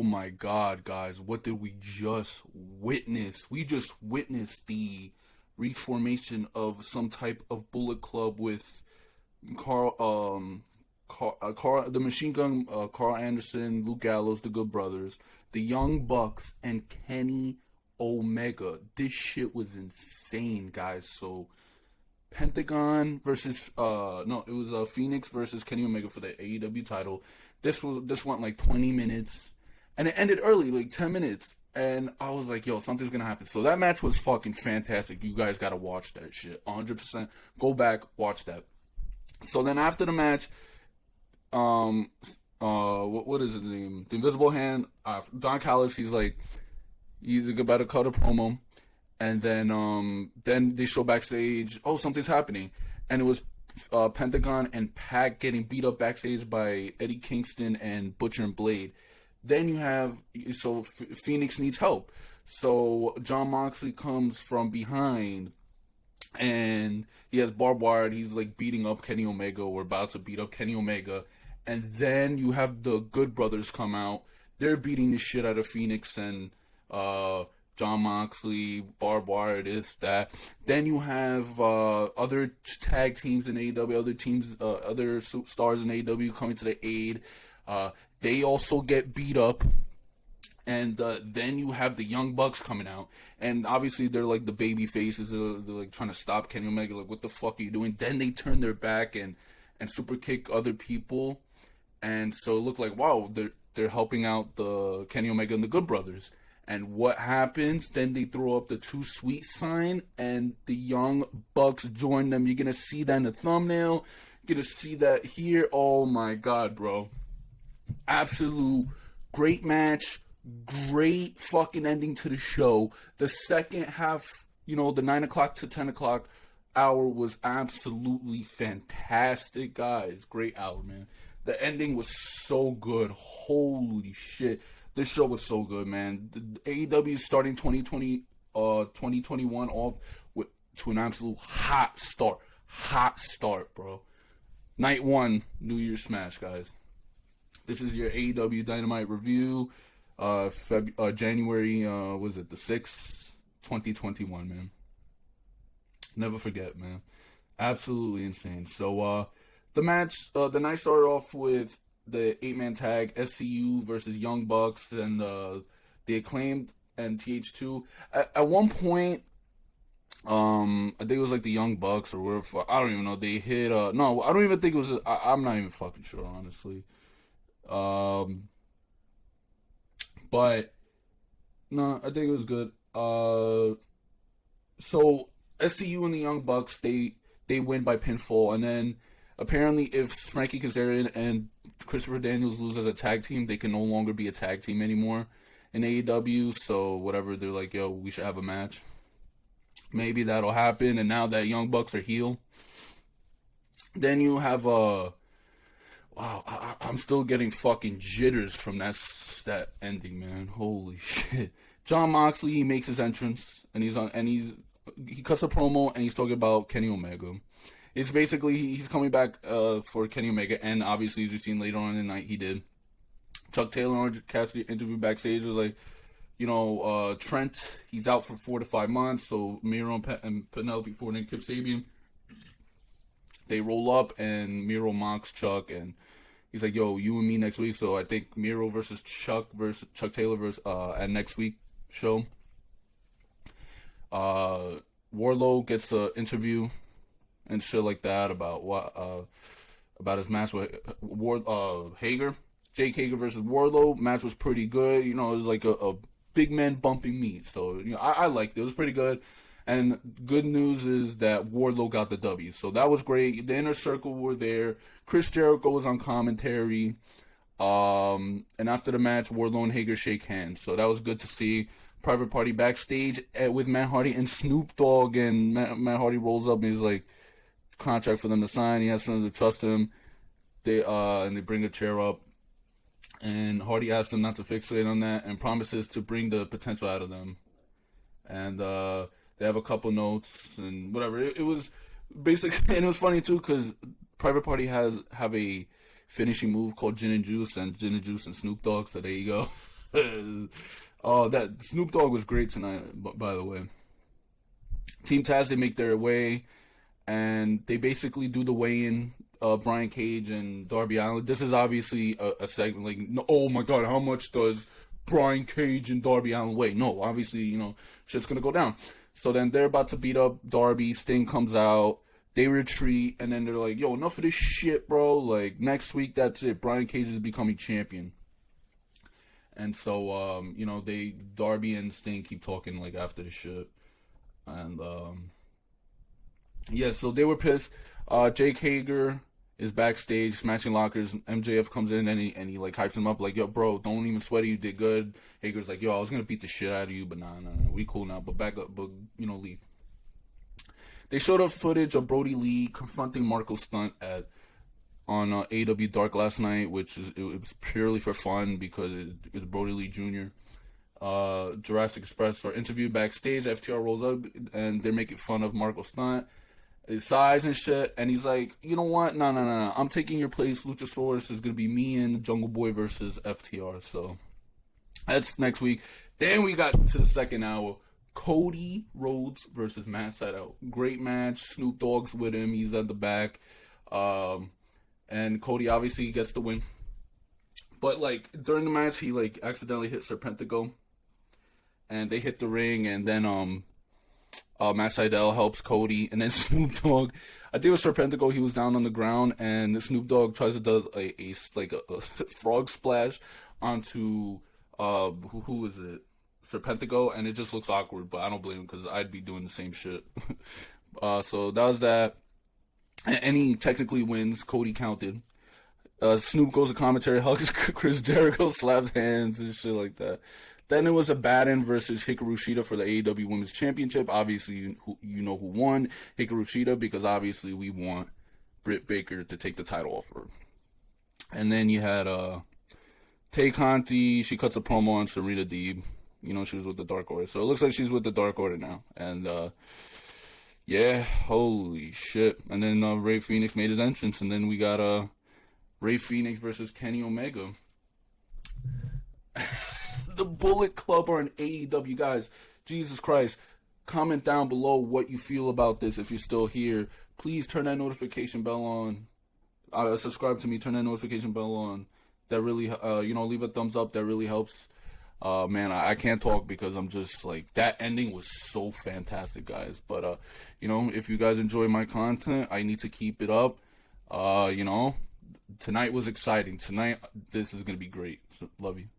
my God, guys, what did we just witness? We just witnessed the reformation of some type of Bullet Club with Karl, the Machine Gun, Karl Anderson, Luke Gallows, the Good Brothers, the Young Bucks, and Kenny Omega. This shit was insane, guys. So Pentagon versus it was FENIX versus Kenny Omega for the AEW title. This went like 20 minutes, and it ended early, like 10 minutes. And I was like, yo, something's gonna happen. So that match was fucking fantastic. You guys gotta watch that shit, 100%. Go back, watch that. So then after the match, what is his name? The Invisible Hand, Don Callis. He's about to cut a promo. And then they show backstage, oh, something's happening. And it was Pentagon and Pac getting beat up backstage by Eddie Kingston and Butcher and Blade. Then you have, FENIX needs help. So Jon Moxley comes from behind, and he has barbed wire. He's like beating up Kenny Omega, or about to beat up Kenny Omega. And then you have the Good Brothers come out. They're beating the shit out of FENIX and Jon Moxley, barbed wire, this, that. Then you have other tag teams in AEW, other teams, other stars in AEW coming to the aid. They also get beat up. And then you have the Young Bucks coming out. And obviously they're like the baby faces. They're like trying to stop Kenny Omega. Like, what the fuck are you doing? Then they turn their back and super kick other people. And so it looked like, wow, they're helping out the Kenny Omega and the Good Brothers. And what happens? Then they throw up the Too Sweet sign, and the Young Bucks join them. You're going to see that in the thumbnail. You're going to see that here. Oh, my God, bro. Absolute great match. Great fucking ending to the show. The second half, the 9 o'clock to 10 o'clock hour was absolutely fantastic, guys. Great hour, man. The ending was so good. Holy shit. This show was so good, man. The AEW is starting 2021 off to an absolute hot start. Hot start, bro. Night 1, New Year's Smash, guys. This is your AEW Dynamite review. January, was it the 6th? 2021, man. Never forget, man. Absolutely insane. So, the night started off with the 8-man tag, SCU versus Young Bucks, and the Acclaimed and TH2. At one point, I think it was like the Young Bucks or whatever. I don't even know. They hit. No, I don't even think it was. I'm not even fucking sure, honestly. But no, I think it was good. So SCU and the Young Bucks, they win by pinfall, and then apparently if Frankie Kazarian and Christopher Daniels lose as a tag team, they can no longer be a tag team anymore in AEW. So whatever, they're like, yo, we should have a match. Maybe that'll happen. And now that Young Bucks are heel, then you have wow, I'm still getting fucking jitters from that ending, man. Holy shit. Jon Moxley, he makes his entrance, and he cuts a promo, and he's talking about Kenny Omega. It's basically, he's coming back for Kenny Omega, and obviously, as you've seen later on in the night, he did. Chuck Taylor and Orange Cassidy interview backstage was like, Trent, he's out for 4 to 5 months, so Miro and Penelope Ford and Kip Sabian, they roll up, and Miro mocks Chuck, and he's like, yo, you and me next week. So I think Miro versus Chuck Taylor versus at next week show. Wardlow gets the interview and shit like that about about his match with Hager. Jake Hager versus Wardlow. Match was pretty good. It was like a big man bumping meat. So I liked it. It was pretty good. And good news is that Wardlow got the W. So that was great. The Inner Circle were there. Chris Jericho was on commentary. And after the match, Wardlow and Hager shake hands. So that was good to see. Private Party backstage with Matt Hardy and Snoop Dogg. And Matt Hardy rolls up and he's like, contract for them to sign. He has for them to trust him. They bring a chair up. And Hardy asks them not to fixate on that and promises to bring the potential out of them. And they have a couple notes and whatever. It was basically, and it was funny too because Private Party have a finishing move called Gin and Juice and Snoop Dogg. So there you go. Oh, that Snoop Dogg was great tonight, by the way. Team Taz, they make their way, and they basically do the weigh-in. Brian Cage and Darby Allin. This is obviously a segment like, no, oh my god, how much does Brian Cage and Darby Allin weigh? No, obviously, you know, shit's gonna go down. So then they're about to beat up Darby. Sting comes out. They retreat, and then they're like, yo, enough of this shit, bro. Like, next week, that's it. Brian Cage is becoming champion. And so, you know, Darby and Sting keep talking, like, after the shit. And, yeah, so they were pissed. Jake Hager is backstage, smashing lockers. MJF comes in, and he like, hypes him up, like, yo, bro, don't even sweat it, you did good. Hager's like, yo, I was gonna beat the shit out of you, but nah, we cool now, but back up, but, you know, leave. They showed up footage of Brody Lee confronting Marco Stunt on AEW Dark last night, which it was purely for fun because it was Brody Lee Jr. Jurassic Express are interviewed backstage. FTR rolls up and they're making fun of Marco Stunt, his size and shit. And he's like, you know what? No. I'm taking your place. Luchasaurus is gonna be me and Jungle Boy versus FTR. So that's next week. Then we got to the second hour. Cody Rhodes versus Matt Sydal. Great match. Snoop Dogg's with him. He's at the back. And Cody obviously gets the win. But, like, during the match, he, like, accidentally hit Serpentico. And they hit the ring. And then Matt Sydal helps Cody. And then Snoop Dogg, I think it was Serpentico, he was down on the ground. And Snoop Dogg tries to do a frog splash onto, who is it? Serpentico, and it just looks awkward, but I don't blame him because I'd be doing the same shit. So that was that. And he technically wins. Cody counted. Snoop goes to commentary, hugs Chris Jericho, slaps hands and shit like that. Then it was ABBADON versus HIKARU Shida for the AEW Women's Championship. Obviously, you know who won. HIKARU Shida, because obviously we want Britt Baker to take the title off her. And then you had Tay Conti. She cuts a promo on Serena Deeb. You know, she was with the Dark Order. So it looks like she's with the Dark Order now. And, yeah, holy shit. And then Rey Fenix made his entrance. And then we got Rey Fenix versus Kenny Omega. The Bullet Club are in AEW, guys. Jesus Christ. Comment down below what you feel about this if you're still here. Please turn that notification bell on. Subscribe to me. Turn that notification bell on. That really, leave a thumbs up. That really helps. Man, I can't talk because I'm just like, that ending was so fantastic, guys. But, if you guys enjoy my content, I need to keep it up. Tonight was exciting. Tonight, this is going to be great. So, love you.